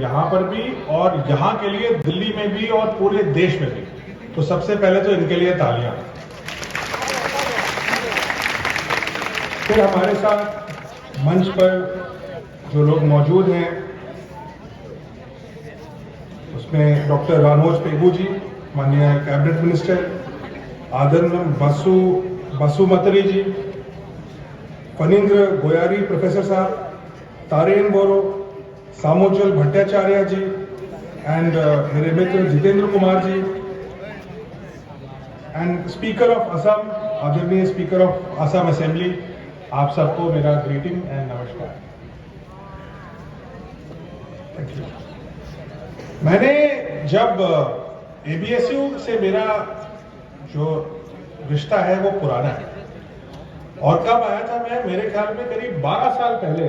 यहाँ पर भी और यहाँ के लिए दिल्ली में भी और पूरे देश में भी। तो सबसे पहले तो इनके लिए तालियां। फिर हमारे साथ मंच पर जो लोग मौजूद हैं उसमें डॉक्टर रानोज पेगू जी, माननीय कैबिनेट मिनिस्टर, आदरणीय बसुमतारी जी, फणींद्र गोयारी प्रोफेसर साहब, तारेन बोरो, सामोजल भट्टाचार्य जी एंड मेरे मित्र Jitendra Kumar ji and speaker of Assam, आदरणीय स्पीकर ऑफ असम असेंबली, आप सबको मेरा ग्रीटिंग एंड नमस्कार। Thank you. मैंने जब एबीएसयू से मेरा जो रिश्ता है वो पुराना है, और कब आया था मैं, मेरे ख्याल में करीब 12 साल पहले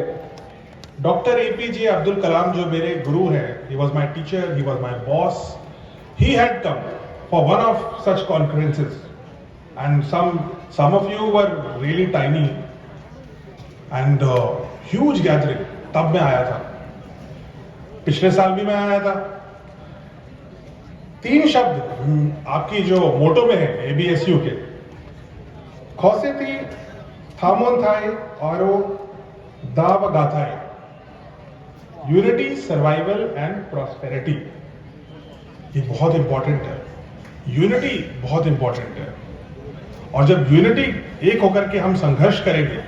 डॉक्टर एपीजे अब्दुल कलाम जो मेरे गुरु हैं, he was my teacher, he was my boss, he had come for one of such conferences and some of you were really tiny and huge gathering, तब मैं आया था। पिछले साल भी मैं आया था। 3 शब्द आपकी जो मोटो में है एबीएसयू के, खौसे थी थामोन थाई और दाव गाथाई, यूनिटी, सर्वाइवल एंड प्रॉस्पेरिटी। ये बहुत इंपॉर्टेंट है, यूनिटी बहुत इंपॉर्टेंट है। और जब यूनिटी एक होकर के हम संघर्ष करेंगे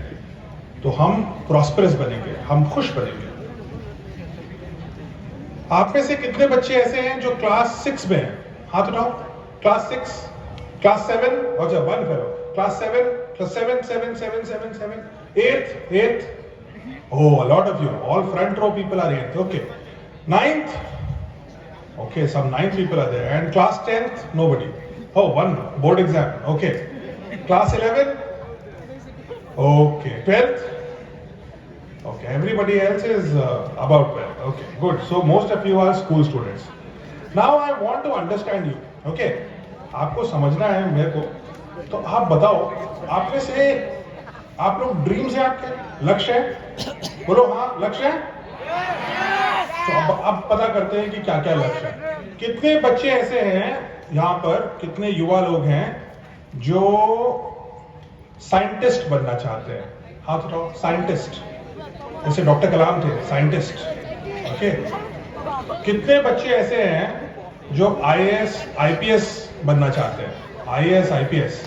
तो हम प्रॉस्पेरस बनेंगे, हम खुश बनेंगे। आप में से कितने बच्चे ऐसे हैं जो क्लास 6 में हैं? हाथ उठाओ। क्लास 6, क्लास 7, और जब 1 करो, class 7, class 7, 7, 7, 7, 7, 8th. Oh, a lot of you, all front row people are 8th, okay. 9th, okay, some 9th people are there, and class 10th, nobody. Oh, one board exam, okay. Class 11, okay. 12th, okay. Everybody else is about 12, okay, good. So most of you are school students. Now I want to understand you, okay. आपको समझना है मेरे को, तो आप बताओ, आप में से आप लोग ड्रीम्स है, आपके लक्ष्य है? बोलो हाँ, लक्ष्य है। तो अब पता करते हैं कि क्या क्या लक्ष्य है। कितने बच्चे ऐसे हैं यहाँ पर, कितने युवा लोग हैं जो साइंटिस्ट बनना चाहते हैं? हाथ उठाओ। साइंटिस्ट, जैसे डॉक्टर कलाम थे, साइंटिस्ट, ओके। कितने बच्चे ऐसे हैं जो आईएएस आईपीएस बनना चाहते हैं? IAS IPS,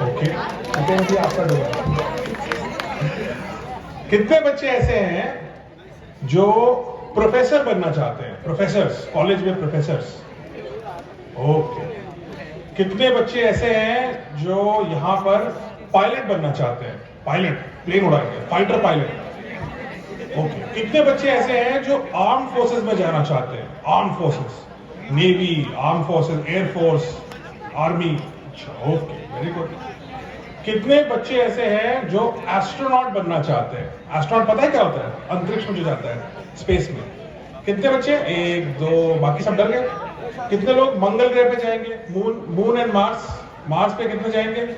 okay. आपका कितने बच्चे ऐसे हैं जो प्रोफेसर बनना चाहते हैं? प्रोफेसर्स, कॉलेज में प्रोफेसर्स, ओके। कितने बच्चे ऐसे हैं जो यहाँ पर पायलट बनना चाहते हैं? पायलट, प्लेन उड़ाएंगे, फाइटर पायलट, ओके। कितने बच्चे ऐसे हैं जो आर्म फोर्सेस में जाना चाहते हैं? Arm forces, navy, arm forces, air force, army, okay, very good. कितने बच्चे ऐसे हैं जो एस्ट्रोनॉट बनना चाहते हैं? एस्ट्रोनॉट पता है क्या होता है? अंतरिक्ष में जो जाता है, स्पेस में। कितने बच्चे? 1, 2, बाकी सब डर गए। कितने लोग मंगल ग्रह पे जाएंगे? मून एंड मार्स पे कितने जाएंगे?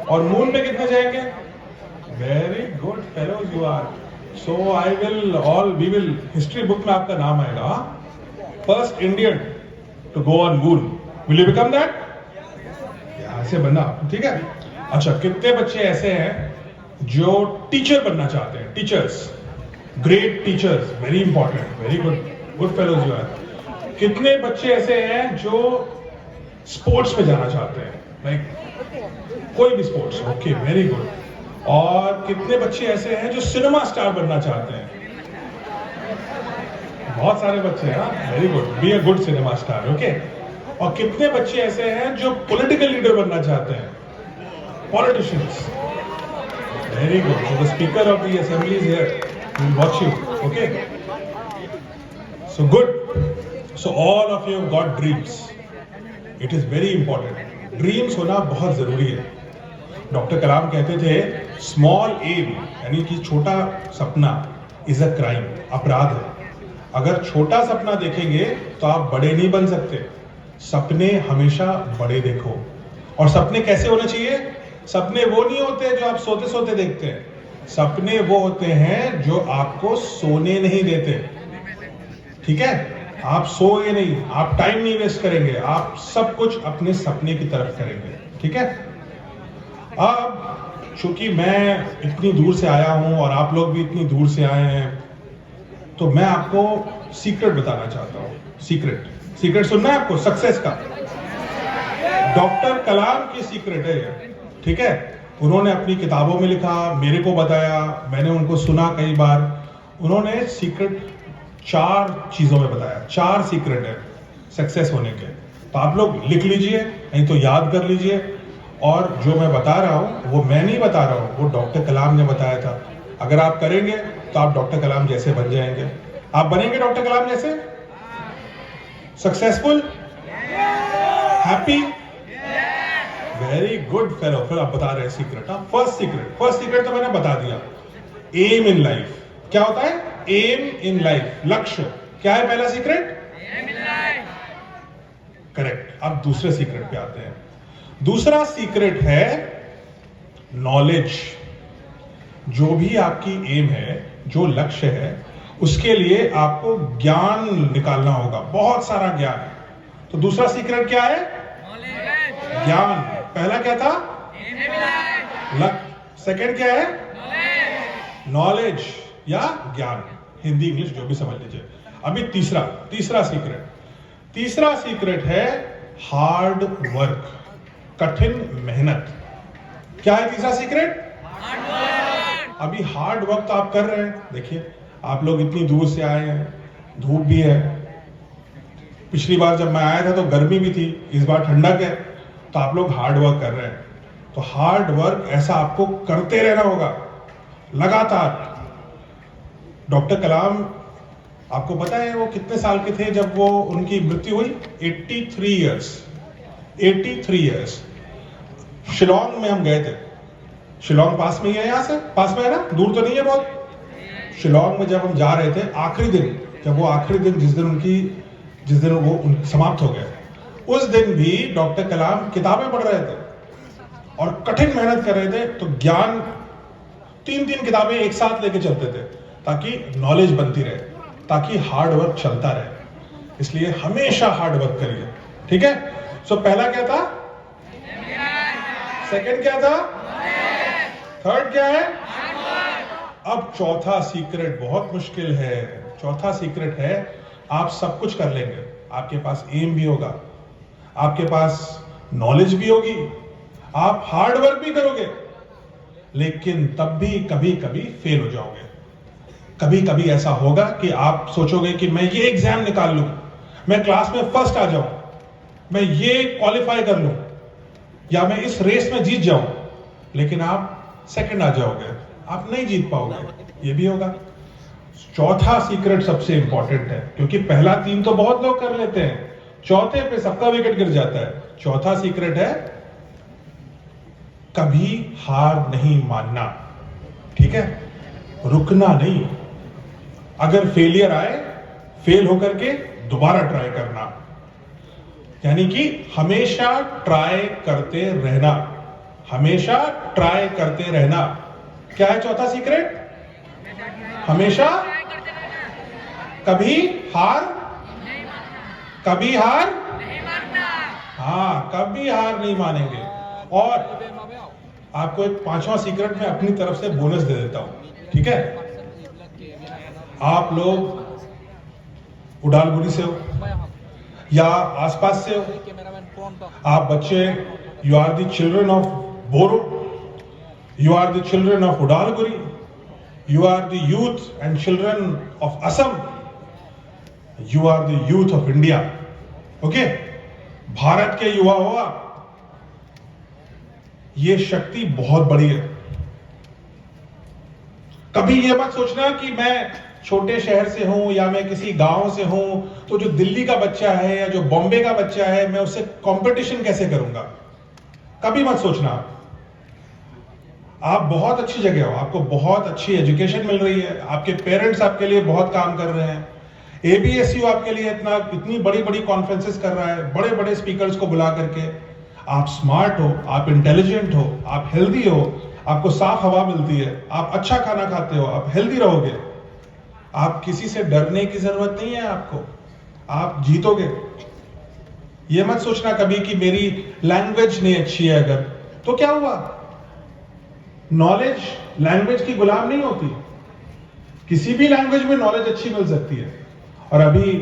और मून पे कितने जाएंगे? Very good fellows you are. So we will history book में आपका नाम आएगा, first Indian to go on moon. Will you become that? ऐसे बनना, ठीक है। अच्छा, कितने बच्चे ऐसे हैं जो टीचर बनना चाहते हैं? Teachers, great teachers, very important, very good fellows you are. कितने बच्चे ऐसे हैं जो स्पोर्ट्स में जाना चाहते हैं? लाइक कोई भी स्पोर्ट्स, ओके, वेरी गुड। और कितने बच्चे ऐसे हैं जो सिनेमा स्टार बनना चाहते हैं? बहुत सारे बच्चे हैं, very good, be a good cinema star, okay. और कितने बच्चे ऐसे हैं जो पॉलिटिकल लीडर बनना चाहते हैं? Politicians, very good. So the speaker of the assembly is here. He will watch you. Okay. So good. So all of you have got dreams. It is very important. Dreams होना बहुत जरूरी है। Doctor कलाम कहते थे, small M यानी कि छोटा सपना इज अ क्राइम, अपराध है। अगर छोटा सपना देखेंगे तो आप बड़े नहीं बन सकते। सपने हमेशा बड़े देखो। और सपने कैसे होने चाहिए? सपने वो नहीं होते जो आप सोते सोते देखते हैं। सपने वो होते हैं जो आपको सोने नहीं देते। ठीक है, आप सोए नहीं, आप टाइम नहीं वेस्ट करेंगे, आप सब कुछ अपने सपने की तरफ करेंगे। ठीक है, अब चूंकि मैं इतनी दूर से आया हूं और आप लोग भी इतनी दूर से आए हैं, तो मैं आपको सीक्रेट बताना चाहता हूं। सीक्रेट सुनना है आपको सक्सेस का? डॉक्टर कलाम की सीक्रेट है ये। ठीक है, उन्होंने अपनी किताबों में लिखा, मेरे को बताया, मैंने उनको सुना कई बार। उन्होंने सीक्रेट 4 चीजों में बताया। 4 सीक्रेट है सक्सेस होने के। तो आप लोग लिख लीजिए, नहीं तो याद कर लीजिए। और जो मैं बता रहा हूं वो मैं नहीं बता रहा हूं, वो डॉक्टर कलाम ने बताया था। अगर आप करेंगे तो आप डॉक्टर कलाम जैसे बन जाएंगे। आप बनेंगे डॉक्टर कलाम जैसे? Successful, happy, very good fellow. फिर आप बता रहे हैं सीक्रेट। फर्स्ट सीक्रेट तो मैंने बता दिया, एम इन लाइफ। क्या होता है? एम इन लाइफ, लक्ष्य। क्या है पहला सीक्रेट? करेक्ट। अब दूसरे सीक्रेट पे आते हैं। दूसरा सीक्रेट है नॉलेज। जो भी आपकी एम है, जो लक्ष्य है, उसके लिए आपको ज्ञान निकालना होगा, बहुत सारा ज्ञान। तो दूसरा सीक्रेट क्या है? ज्ञान। पहला क्या था? लक्ष्य। सेकंड क्या है? नॉलेज या ज्ञान, हिंदी इंग्लिश जो भी समझ लीजिए। अभी तीसरा सीक्रेट है हार्ड वर्क, कठिन मेहनत। क्या है तीसरा सीक्रेट? अभी हार्ड वर्क तो आप कर रहे हैं। देखिए, आप लोग इतनी दूर से आए हैं, धूप भी है। पिछली बार जब मैं आया था तो गर्मी भी थी, इस बार ठंडक है, तो आप लोग हार्ड वर्क कर रहे हैं। तो हार्ड वर्क ऐसा आपको करते रहना होगा लगातार। डॉक्टर कलाम, आपको पता है वो कितने साल के थे जब वो उनकी मृत्यु हुई? 83 इयर्स। शिलोंग में हम गए थे। शिलोंग पास में ही है, यहां से पास में है ना, दूर तो नहीं है बहुत। शिलोंग में जब हम जा रहे थे, आखिरी दिन, जब वो आखिरी दिन जिस दिन वो समाप्त हो गए, उस दिन भी डॉक्टर कलाम किताबें पढ़ रहे थे और कठिन मेहनत कर रहे थे। तो ज्ञान 3 किताबें एक साथ लेके चलते थे ताकि नॉलेज बनती रहे, ताकि हार्ड वर्क चलता रहे। इसलिए हमेशा हार्ड वर्क करिए। ठीक है, सो पहला क्या था? सेकंड क्या था? थर्ड क्या है? अब चौथा सीक्रेट बहुत मुश्किल है। चौथा सीक्रेट है आप सब कुछ कर लेंगे, आपके पास एम भी होगा, आपके पास नॉलेज भी होगी, आप हार्ड वर्क भी करोगे, लेकिन तब भी कभी कभी फेल हो जाओगे। कभी कभी ऐसा होगा कि आप सोचोगे कि मैं ये एग्जाम निकाल लूं, मैं क्लास में फर्स्ट आ जाऊं, मैं ये क्वालिफाई कर लूं, या मैं इस रेस में जीत जाऊं, लेकिन आप सेकंड आ जाओगे, आप नहीं जीत पाओगे। ये भी होगा। चौथा सीक्रेट सबसे इंपॉर्टेंट है, क्योंकि पहला 3 तो बहुत लोग कर लेते हैं, चौथे पे सबका विकेट गिर जाता है। चौथा सीक्रेट है कभी हार नहीं मानना। ठीक है, रुकना नहीं। अगर फेलियर आए, फेल होकर के दोबारा ट्राई करना, यानी कि हमेशा ट्राई करते रहना, हमेशा ट्राई करते रहना। क्या है चौथा सीक्रेट? हमेशा कभी हार हाँ, कभी हार नहीं मानेंगे। और आपको एक 5वां सीक्रेट मैं अपनी तरफ से बोनस दे देता हूं। ठीक है, आप लोग उडालपुरी से हो या आसपास से हो, आप बच्चे, you are the children of Boro, you are the children of Udalpuri, you are the youth and children of Assam, you are the youth of India. Okay, Bharat के युवा हो आप। ये शक्ति बहुत बड़ी है। कभी ये मत सोचना कि मैं छोटे शहर से हूं या मैं किसी गांव से हूं, तो जो दिल्ली का बच्चा है या जो बॉम्बे का बच्चा है, मैं उससे कंपटीशन कैसे करूंगा। कभी मत सोचना। आप बहुत अच्छी जगह हो, आपको बहुत अच्छी एजुकेशन मिल रही है, आपके पेरेंट्स आपके लिए बहुत काम कर रहे हैं, एबीएसयू आपके लिए इतनी बड़ी बड़ी कॉन्फ्रेंसेस कर रहा है, बड़े बड़े स्पीकर्स को बुला करके। आप स्मार्ट हो, आप इंटेलिजेंट हो, आप हेल्दी हो, आपको साफ हवा मिलती है, आप अच्छा खाना खाते हो, आप हेल्दी रहोगे। आप किसी से डरने की जरूरत नहीं है आपको, आप जीतोगे। ये मत सोचना कभी कि मेरी लैंग्वेज नहीं अच्छी है अगर, तो क्या हुआ? नॉलेज लैंग्वेज की गुलाम नहीं होती, किसी भी लैंग्वेज में नॉलेज अच्छी मिल सकती है। और अभी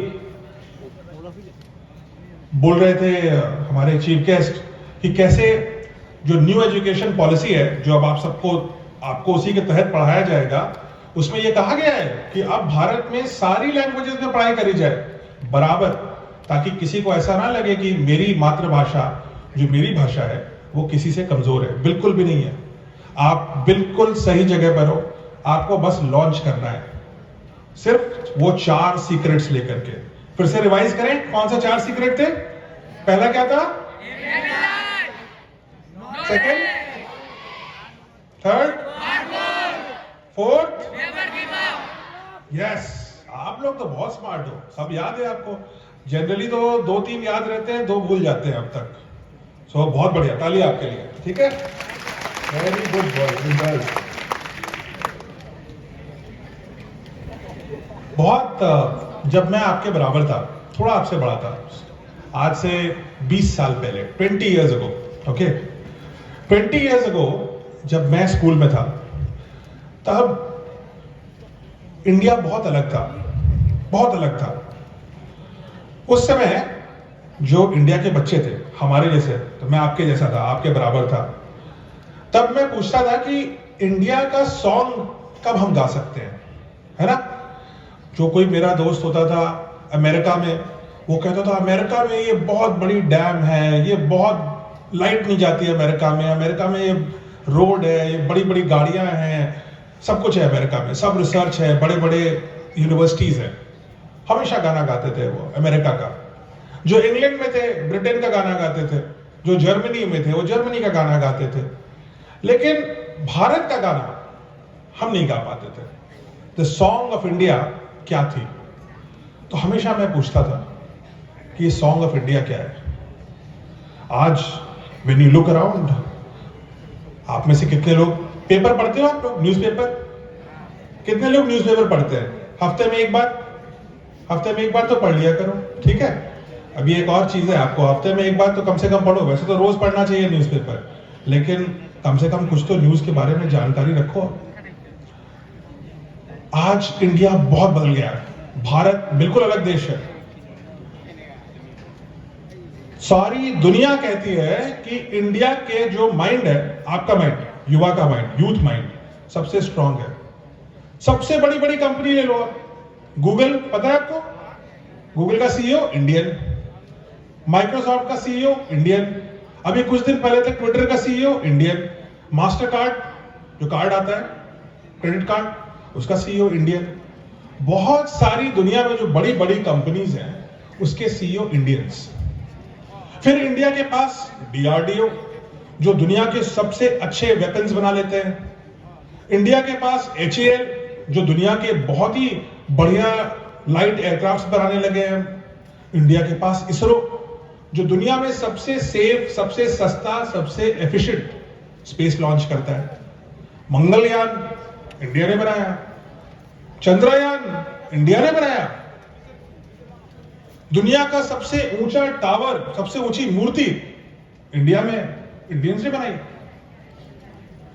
बोल रहे थे हमारे चीफ गेस्ट कि कैसे जो न्यू एजुकेशन पॉलिसी है, जो अब आपको उसी के तहत पढ़ाया जाएगा, उसमें यह कहा गया है कि अब भारत में सारी लैंग्वेजेस में पढ़ाई करी जाए बराबर, ताकि किसी को ऐसा ना लगे कि मेरी मातृभाषा जो मेरी भाषा है वो किसी से कमजोर है। बिल्कुल भी नहीं है, आप बिल्कुल सही जगह पर हो। आपको बस लॉन्च करना है, सिर्फ वो 4 सीक्रेट्स लेकर के। फिर से रिवाइज करें, कौन सा 4 सीक्रेट थे? पहला क्या था? Second, third, fourth, yes. आप लोग तो बहुत स्मार्ट हो, सब याद है आपको। जनरली तो 2-3 याद रहते हैं, 2 भूल जाते हैं अब तक। सो बहुत बढ़िया, ताली आपके लिए, ठीक है। Very good boy. बहुत जब मैं आपके बराबर था, थोड़ा आपसे बड़ा था, आज से 20 साल पहले, 20 years ago, okay, 20 years ago जब मैं स्कूल में था, तब इंडिया बहुत अलग था, बहुत अलग था। उस समय जो इंडिया के बच्चे थे हमारे जैसे, तो मैं आपके जैसा था, आपके बराबर था, तब मैं पूछता था कि इंडिया का सॉन्ग कब हम गा सकते हैं, है ना। जो कोई मेरा दोस्त होता था अमेरिका में, वो कहता था अमेरिका में ये बहुत बड़ी डैम है, ये बहुत लाइट नहीं जाती है अमेरिका में ये रोड है, ये बड़ी बड़ी गाड़ियां हैं, सब कुछ है अमेरिका में, सब रिसर्च है, बड़े बड़े यूनिवर्सिटीज हैं। हमेशा गाना गाते थे वो अमेरिका का। जो इंग्लैंड में थे ब्रिटेन का गाना गाते थे, जो जर्मनी में थे वो जर्मनी का गाना गाते थे, लेकिन भारत का गाना हम नहीं गा पाते थे। द सॉन्ग ऑफ इंडिया क्या थी? तो हमेशा मैं पूछता था कि ये सॉन्ग ऑफ इंडिया क्या है। आज व्हेन यू लुक अराउंड, आप में से कितने लोग पेपर पढ़ते हो? आप लोग न्यूज़पेपर, कितने लोग न्यूज़पेपर पढ़ते हैं? हफ्ते में एक बार तो पढ़ लिया करो, ठीक है। अभी एक और चीज है, आपको हफ्ते में एक बार तो कम से कम पढ़ो। वैसे तो रोज पढ़ना चाहिए न्यूज़पेपर, लेकिन कम से कम कुछ तो न्यूज के बारे में जानकारी रखो। आज इंडिया बहुत बदल गया है, भारत बिल्कुल अलग देश है। सारी दुनिया कहती है कि इंडिया के जो माइंड है, आपका माइंड, युवा का माइंड, यूथ माइंड सबसे स्ट्रांग है। सबसे बड़ी बड़ी कंपनी ले लो आप, गूगल, पता है आपको? गूगल का सीईओ इंडियन, माइक्रोसॉफ्ट का सीईओ इंडियन, अभी कुछ दिन पहले तक ट्विटर का सीईओ इंडियन, मास्टर कार्ड जो कार्ड आता है, क्रेडिट कार्ड, उसका सीईओ इंडियन। बहुत सारी दुनिया में जो बड़ी बड़ी कंपनीज हैं उसके सीईओ इंडियंस। फिर इंडिया के पास डीआरडीओ, जो दुनिया के सबसे अच्छे वेपन्स बना लेते हैं। इंडिया के पास एचएएल, जो दुनिया के बहुत ही बढ़िया लाइट एयरक्राफ्ट बनाने लगे हैं। इंडिया के पास इसरो, जो दुनिया में सबसे सेफ, सबसे सस्ता, सबसे एफिशिएंट स्पेस लॉन्च करता है। मंगलयान इंडिया ने बनाया, चंद्रयान इंडिया ने बनाया। दुनिया का सबसे ऊंचा टावर, सबसे ऊंची मूर्ति इंडिया में इंडियंस ने बनाई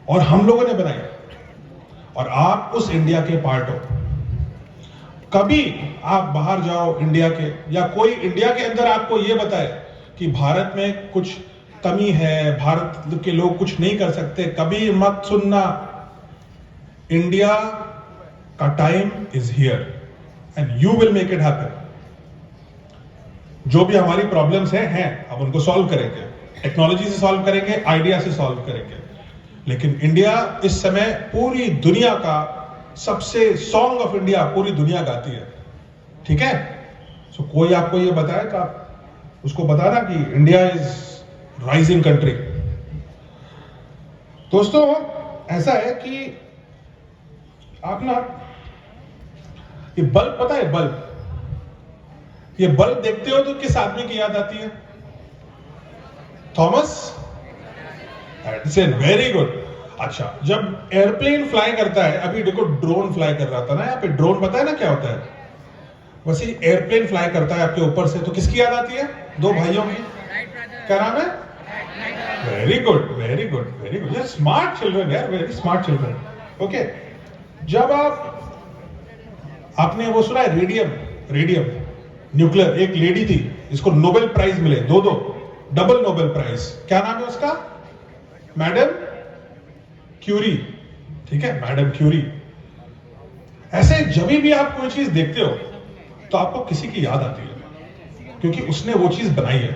और हम लोगों ने बनाई। और आप उस इंडिया के पार्ट हो। कभी आप बाहर जाओ इंडिया के, या कोई इंडिया के अंदर आपको यह बताए कि भारत में कुछ कमी है, भारत के लोग कुछ नहीं कर सकते, कभी मत सुनना। इंडिया का time is here and you will make it happen. जो भी हमारी प्रॉब्लम्स हैं अब उनको सॉल्व करेंगे, टेक्नोलॉजी से सॉल्व करेंगे, आइडिया से सॉल्व करेंगे। लेकिन इंडिया इस समय पूरी दुनिया का सबसे सॉन्ग ऑफ इंडिया पूरी दुनिया गाती है, ठीक है। सो कोई आपको ये बताए तो आप उसको बताना कि इंडिया इज राइजिंग कंट्री। दोस्तों, ऐसा है कि आप ना, ये बल्ब पता है, बल्ब, ये बल्ब देखते हो तो किस आदमी की याद आती है? Thomas Edison. Very good. अच्छा, जब एयरप्लेन फ्लाई करता है, अभी देखो ड्रोन फ्लाई कर रहा था ना यहाँ पे, ड्रोन पता है ना क्या होता है? वैसे एयरप्लेन फ्लाई करता है आपके ऊपर से, तो किसकी याद आती है? दो भाइयों की। क्या नाम है? Very good, very good, very good, यार स्मार्ट चिल्ड्रन, यार वेरी स्मार्ट चिल्ड्रन। ओके, जब आपने वो सुना है रेडियम, रेडियम न्यूक्लियर, एक लेडी थी जिसको नोबेल प्राइज मिले, दो डबल नोबेल प्राइज, क्या नाम है उसका? Madam Curie. ठीक है, मैडम क्यूरी। ऐसे जब भी आप कोई चीज देखते हो तो आपको किसी की याद आती है, क्योंकि उसने वो चीज बनाई है।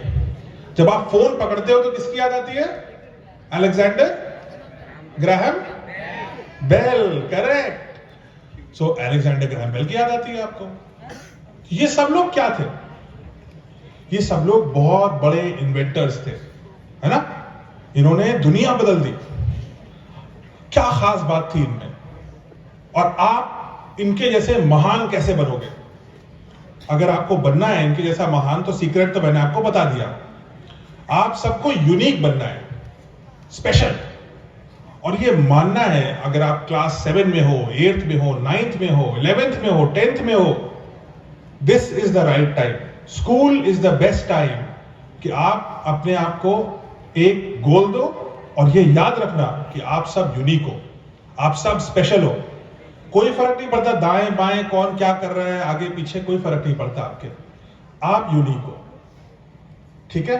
जब आप फोन पकड़ते हो तो किसकी याद आती है? Alexander Graham Bell, correct. So Alexander Graham Bell की याद आती है आपको। ये सब लोग क्या थे? ये सब लोग बहुत बड़े इन्वेंटर्स थे, है ना? इन्होंने दुनिया बदल दी। क्या खास बात थी इनमें? और आप इनके जैसे महान कैसे बनोगे? अगर आपको बनना है इनके जैसा महान, तो सीक्रेट तो मैंने आपको बता दिया। आप सबको यूनिक बनना है, स्पेशल। और ये मानना है, अगर आप क्लास 7 में हो, 8th में हो, 9th में हो, 11th में हो, 10th में हो, this is the right time. School is the best time कि आप अपने आप को एक गोल दो और ये याद रखना कि आप सब यूनिक हो, आप सब स्पेशल हो। कोई फर्क नहीं पड़ता दाएं बाएं कौन क्या कर रहा है, आगे पीछे कोई फर्क नहीं पड़ता आपके, आप यूनिक हो। ठीक है?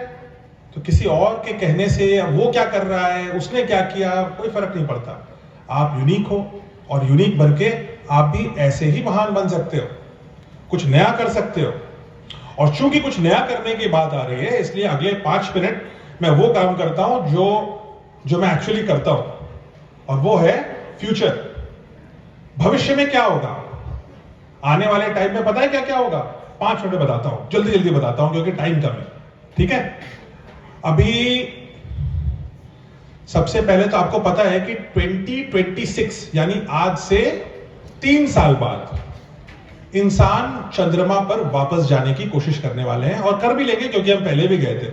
तो किसी और के कहने से वो क्या कर रहा है, उसने क्या किया, कोई फर्क नहीं पड़ता। आप यूनिक हो और यूनिक बन के आप भी ऐसे ही महान बन सकते हो, कुछ नया कर सकते हो। और चूंकि कुछ नया करने की बात आ रही है, इसलिए अगले 5 मिनट मैं वो काम करता हूं जो मैं एक्चुअली करता हूं, और वो है फ्यूचर। भविष्य में क्या होगा, आने वाले टाइम में पता है क्या क्या होगा? 5 मिनट में बताता हूं, जल्दी जल्दी बताता हूं क्योंकि टाइम कम है। ठीक है? अभी सबसे पहले तो आपको पता है कि 2026 यानी आज से 3 साल बाद इंसान चंद्रमा पर वापस जाने की कोशिश करने वाले हैं, और कर भी लेंगे क्योंकि हम पहले भी गए थे।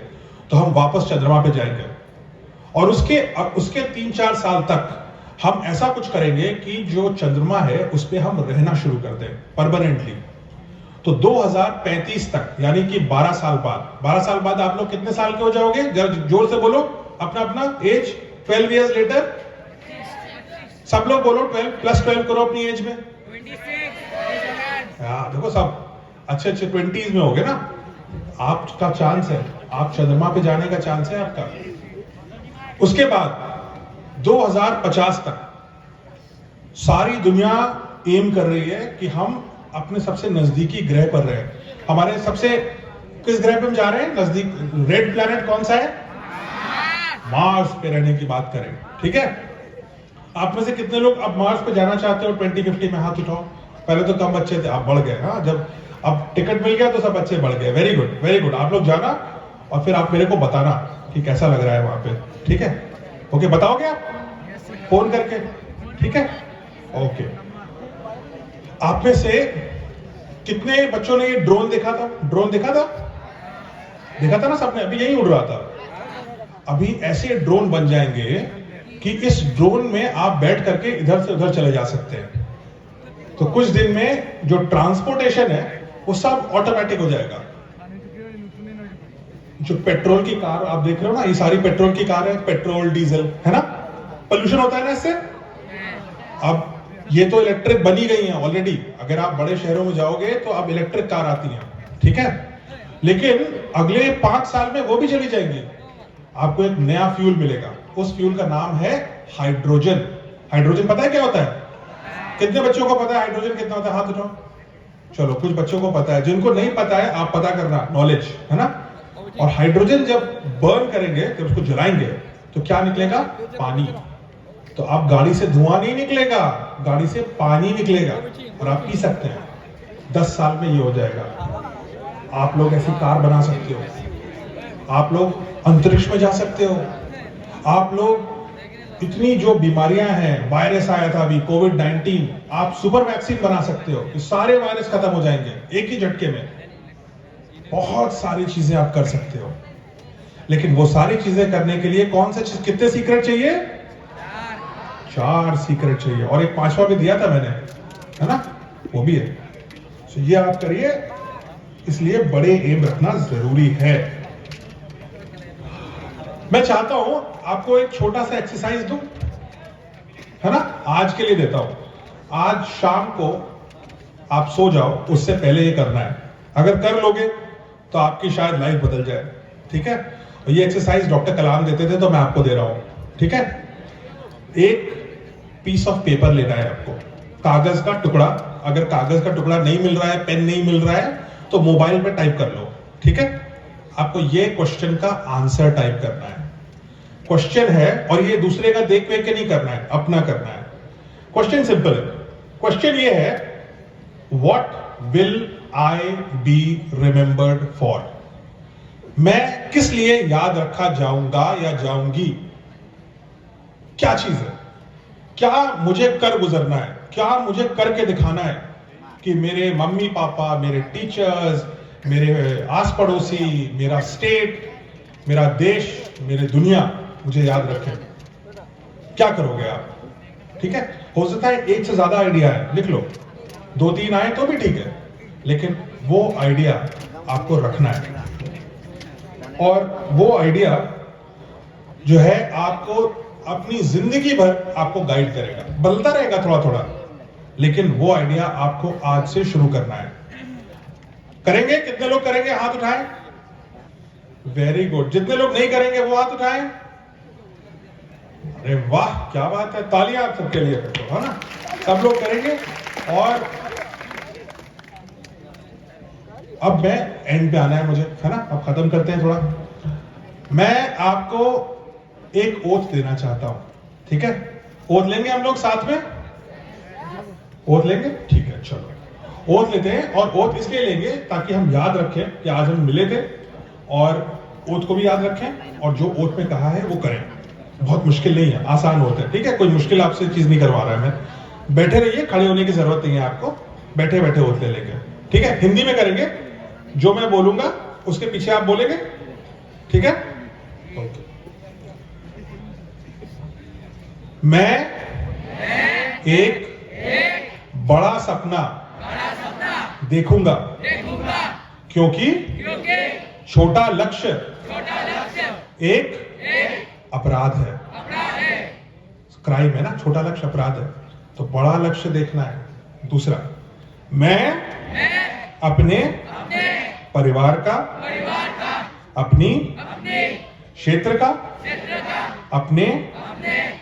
तो हम वापस चंद्रमा पे जाएंगे, और उसके 3-4 साल तक हम ऐसा कुछ करेंगे कि जो चंद्रमा है उस पे हम रहना शुरू कर दें परमानेंटली। तो 2035 तक यानी कि 12 साल बाद आप लोग कितने साल के हो जाओगे? जोर से बोलो अपना अपना एज। 12 इयर्स लेटर सब लोग बोलो 12 प्लस 12 करो अपनी एज में। 26। देखो सब अच्छे 20s में हो गए ना। आपका चांस है, आप चंद्रमा पे जाने का चांस है आपका। उसके बाद 2050 तक सारी दुनिया एम कर रही है कि हम अपने सबसे नजदीकी ग्रह पर रहे। हमारे सबसे किस ग्रह पे हम जा रहे हैं नजदीक? रेड प्लैनेट कौन सा है? मार्स पे रहने की बात करें। ठीक है? आप में से कितने लोग अब मार्स पे जाना चाहते हो? 2050 में हाथ उठाओ। पहले तो कम बच्चे थे, आप बढ़ गए। हाँ, जब अब टिकट मिल गया तो सब बच्चे बढ़ गए। Very good, very good. आप लोग जाना और फिर आप मेरे को बताना कि कैसा लग रहा है वहां पे। ठीक है? ओके, बताओगे आप फोन करके? ठीक है, ओके। आप में से कितने बच्चों ने ये ड्रोन देखा था? ड्रोन देखा था ना सबने? अभी यही उड़ रहा था। अभी ऐसे ड्रोन बन जाएंगे कि इस ड्रोन में आप बैठ करके इधर से उधर चले जा सकते हैं। तो कुछ दिन में जो ट्रांसपोर्टेशन है वो सब ऑटोमेटिक हो जाएगा। जो पेट्रोल की कार आप देख रहे हो ना, ये सारी पेट्रोल की कार है, पेट्रोल डीजल, है ना? पोल्यूशन होता है ना इससे। अब ये तो इलेक्ट्रिक बनी गई हैं ऑलरेडी। अगर आप बड़े शहरों में जाओगे तो अब इलेक्ट्रिक कार आती हैं। ठीक है? लेकिन अगले 5 साल में वो भी चली जाएंगी। आपको एक नया फ्यूल मिलेगा, उस फ्यूल का नाम है हाइड्रोजन। हाइड्रोजन पता है क्या होता है? कितने बच्चों को पता है हाइड्रोजन कितना होता है? हाथ उठाओ। चलो, कुछ बच्चों को पता है, जिनको नहीं पता है आप पता करना, नॉलेज है ना। और हाइड्रोजन जब बर्न करेंगे, जब उसको जलाएंगे तो क्या निकलेगा? पानी। तो आप गाड़ी से धुआं नहीं निकलेगा, गाड़ी से पानी निकलेगा और आप पी सकते हैं। 10 साल में ये हो जाएगा। आप लोग ऐसी कार बना सकते हो, आप लोग अंतरिक्ष में जा सकते हो, आप लोग इतनी जो बीमारियां हैं, वायरस आया था अभी कोविड-19, आप सुपर वैक्सीन बना सकते हो कि सारे वायरस खत्म हो जाएंगे एक ही झटके में। बहुत सारी चीजें आप कर सकते हो। लेकिन वो सारी चीजें करने के लिए कौन सा चीज, कितने सीक्रेट चाहिए? 4 सीक्रेट चाहिए और एक 5वां भी दिया था मैंने, है ना, वो भी है। तो ये आप करिए, इसलिए बड़े एम रखना जरूरी है। मैं चाहता हूं आपको एक छोटा सा एक्सरसाइज दूं, है ना, आज के लिए देता हूं। आज शाम को आप सो जाओ, उससे पहले ये करना है। अगर कर लोगे तो आपकी शायद लाइफ बदल जाए, ठीक है। और ये एक्सरसाइज डॉक्टर कलाम देते थे तो मैं आपको दे रहा हूं, ठीक है। एक पीस ऑफ पेपर लेना है आपको, कागज का टुकड़ा। अगर कागज का टुकड़ा नहीं मिल रहा है, पेन नहीं मिल रहा है, तो मोबाइल पे टाइप कर लो, ठीक है। आपको ये क्वेश्चन का आंसर टाइप करना है। क्वेश्चन है, और ये दूसरे का देख देख के नहीं करना है, अपना करना है। क्वेश्चन सिंपल है। क्वेश्चन ये है, what will I be remembered for? मैं किस लिए याद रखा जाऊंगा या जाऊंगी? क्या चीज है? क्या मुझे कर गुजरना है? क्या मुझे करके दिखाना है कि मेरे मम्मी पापा, मेरे टीचर्स, मेरे आस पड़ोसी, मेरा स्टेट, मेरा देश, मेरी दुनिया मुझे याद रखे? क्या करोगे आप? ठीक है। हो सकता है एक से ज्यादा आइडिया है, लिख लो। 2-3 आए तो भी ठीक है, लेकिन वो आइडिया आपको रखना है। और वो आइडिया जो है आपको अपनी जिंदगी भर आपको गाइड करेगा। बदलता रहेगा थोड़ा थोड़ा, लेकिन वो आइडिया आपको आज से शुरू करना है। करेंगे? कितने लोग करेंगे? हाथ उठाएं। Very good. जितने लोग नहीं करेंगे वो हाथ उठाएं। अरे वाह, क्या बात है, तालियां आप सबके लिए, तो है ना, सब लोग करेंगे। और अब मैं एंड पे आना है मुझे, है ना, अब खत्म करते हैं थोड़ा। मैं आपको एक ओथ देना चाहता हूं, ठीक है। ओथ लेंगे हम लोग साथ में? ओथ लेंगे, ठीक है, चलो ओथ लेते हैं। और ओथ इसलिए लेंगे ताकि हम याद रखें कि आज हम मिले थे, और ओथ को भी याद रखें, और जो ओथ में कहा है वो करें। बहुत मुश्किल नहीं है, आसान होता है, ठीक है। कोई मुश्किल आपसे चीज नहीं करवा रहा है मैं। बैठे रहिए, खड़े होने की जरूरत नहीं है आपको, बैठे बैठे ओथ ले लेंगे, ठीक है। हिंदी में करेंगे, जो मैं बोलूंगा उसके पीछे आप बोलेंगे, ठीक है। ओके। मैं एक बड़ा सपना देखूंगा, क्योंकि छोटा लक्ष्य एक अपराध है। क्राइम है ना, छोटा लक्ष्य अपराध है, तो बड़ा लक्ष्य देखना है। दूसरा, मैं अपने परिवार का, अपनी क्षेत्र का, अपने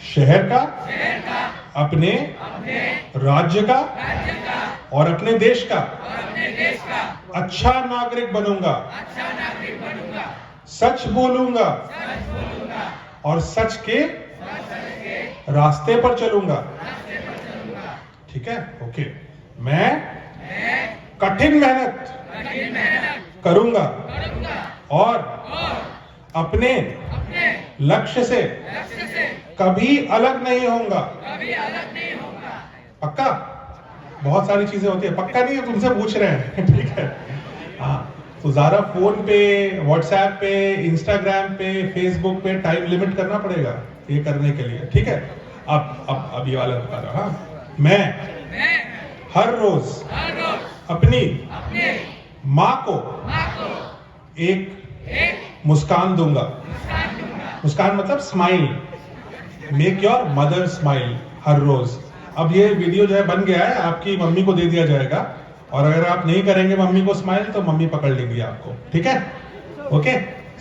शहर का, अपने राज्य का और अपने देश का अच्छा नागरिक बनूंगा, सच बोलूंगा और सच के रास्ते पर चलूंगा, ठीक है। ओके। मैं कठिन मेहनत करूंगा और अपने लक्ष्य से कभी अलग नहीं होऊंगा। पक्का? बहुत सारी चीजें होती है, पक्का नहीं है, तुमसे पूछ रहे हैं, ठीक है। हाँ, तो ज़्यादा फोन पे, व्हाट्सएप पे, इंस्टाग्राम पे, फेसबुक पे टाइम लिमिट करना पड़ेगा ये करने के लिए, ठीक है। अब ये वाला बता रहा। हाँ, मैं हर रोज अपनी माँ को एक मुस्कान दूंगा। मुस्कान मतलब smile. Make your mother smile हर रोज। अब ये वीडियो जो है बन गया है, आपकी मम्मी को दे दिया जाएगा, और अगर आप नहीं करेंगे मम्मी को स्माइल तो मम्मी पकड़ लेंगी आपको, ठीक है। ओके।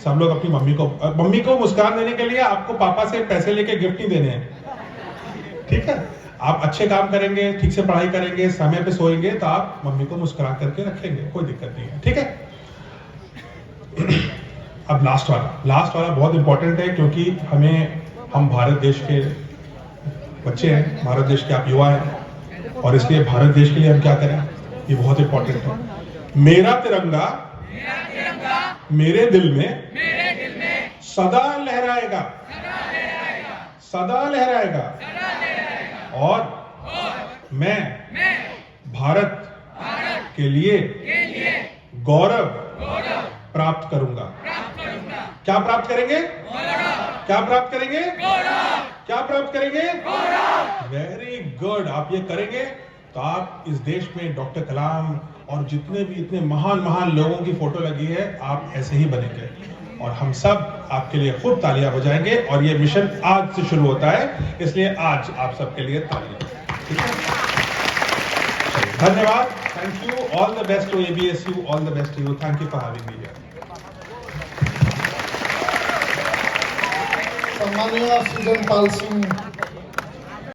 सब लोग अपनी मम्मी को मुस्कान देने के लिए आपको पापा से पैसे लेके गिफ्ट नहीं देने हैं, ठीक है। आप अच्छे काम करेंगे, ठीक से पढ़ाई करेंगे, समय पे सोएंगे, तो आप मम्मी को मुस्कुरा करके रखेंगे, कोई दिक्कत नहीं है, ठीक है। अब लास्ट वाला बहुत इंपॉर्टेंट है, क्योंकि हम भारत देश के बच्चे हैं, भारत देश के आप युवा हैं, और इसलिए भारत देश के लिए हम क्या करें, ये बहुत इंपॉर्टेंट है। मेरा तिरंगा मेरे दिल में सदा लहराएगा, सदा लहराएगा, और मैं भारत के लिए गौरव प्राप्त करूंगा। क्या प्राप्त करेंगे? क्या प्राप्त करेंगे? क्या प्राप्त करेंगे? Very good. आप ये करेंगे तो आप इस देश में डॉक्टर कलाम और जितने भी इतने महान महान लोगों की फोटो लगी है, आप ऐसे ही बनेंगे और हम सब आपके लिए खूब तालियां बजाएंगे। और ये मिशन आज से शुरू होता है, इसलिए आज आप सबके लिए तालियां। ठीक है, धन्यवाद। Thank you. All the best to ABSU। All the best to you. Thank you for having me here. सम्मानीय सृजन पाल सिंह